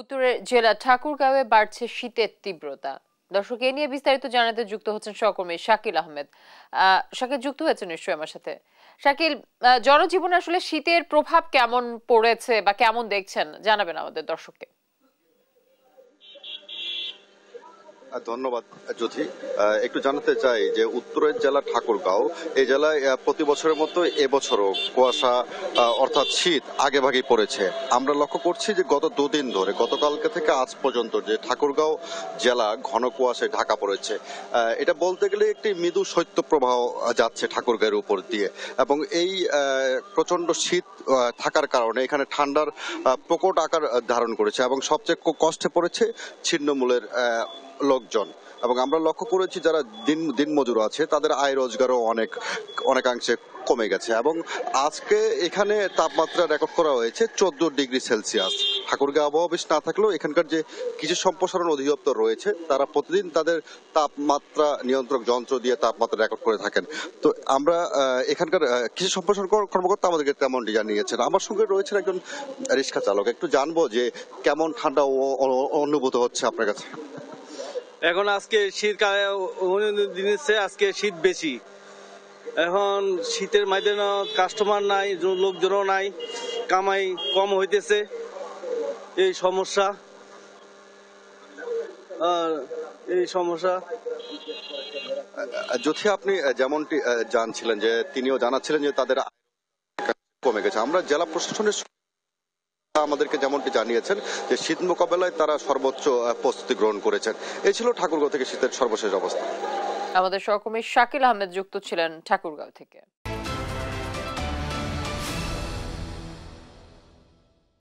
উত্তরের জেলা ঠাকুরগাঁওয়ে বাড়ছে শীতের তীব্রতা। দর্শক, এ নিয়ে বিস্তারিত জানাতে যুক্ত হচ্ছেন সহকর্মী শাকিল আহমেদ। শাকিল যুক্ত হয়েছে নিশ্চয়ই আমার সাথে। শাকিল, জনজীবনে আসলে শীতের প্রভাব কেমন পড়েছে বা কেমন দেখছেন জানাবেন আমাদের দর্শককে। ধন্যবাদ জ্যোতি। একটু জানাতে চাই যে উত্তরের জেলা ঠাকুরগাঁও, এই জেলায় প্রতি বছরের মতো এবছরও কুয়াশা অর্থাৎ শীত আগে ভাগেই পড়েছে। আমরা লক্ষ্য করছি যে গত দুদিন ধরে, গতকালকে থেকে আজ পর্যন্ত যে ঠাকুরগাঁও জেলা ঘন কুয়াশায় ঢাকা পড়েছে। এটা বলতে গেলে একটি মৃদু শৈত্যপ্রবাহ যাচ্ছে ঠাকুরগাঁওয়ের উপর দিয়ে, এবং এই প্রচন্ড শীত থাকার কারণে এখানে ঠান্ডার প্রকট আকার ধারণ করেছে, এবং সবচেয়ে কষ্টে পড়েছে ছিন্নমূলের লোকজন। এবং আমরা লক্ষ্য করেছি যারা দিনমজুর আছে তাদের আয় রোজগারও অনেকাংশে কমে গেছে। এবং আজকে এখানে তাপমাত্রা রেকর্ড করা হয়েছে 14 ডিগ্রি সেলসিয়াস। ঠাকুরগাঁও আবহাওয়া অফিস না থাকলেও এখানকার যে কৃষি সম্প্রসারণ অধিদপ্তর রয়েছে তারা প্রতিদিন তাদের তাপমাত্রা নিয়ন্ত্রক যন্ত্র দিয়ে তাপমাত্রা রেকর্ড করে থাকেন। তো আমরা এখানকার কৃষি সম্প্রসারণ কর্মকর্তা আমাদেরকে তেমনটি জানিয়েছেন। আমার সঙ্গে রয়েছেন একজন রিক্সা চালক। একটু জানবো যে কেমন ঠান্ডা অনুভূত হচ্ছে আপনার কাছে। এখন আজকে শীতকালে দিনের চেয়ে আজকে শীত বেশি। এখন শীতের মধ্যে কাস্টমার নাই, লোকজনও নাই, কামাই কম হইতেছে, এই সমস্যা। আর এই সমস্যা যদি আপনি যেমনটি জানছিলেন যে তিনিও জানাচ্ছিলেন যে তাদের কমে গেছে। আমরা জেলা প্রশাসনের আমাদেরকে যেমনটি জানিয়েছেন যে শীত মোকাবেলায় তারা সর্বোচ্চ প্রস্তুতি গ্রহণ করেছেন। এই ছিল ঠাকুরগাঁও থেকে শীতের সর্বশেষ অবস্থা। আমাদের সহকর্মী শাকিল আহমেদ যুক্ত ছিলেন ঠাকুরগাঁও থেকে।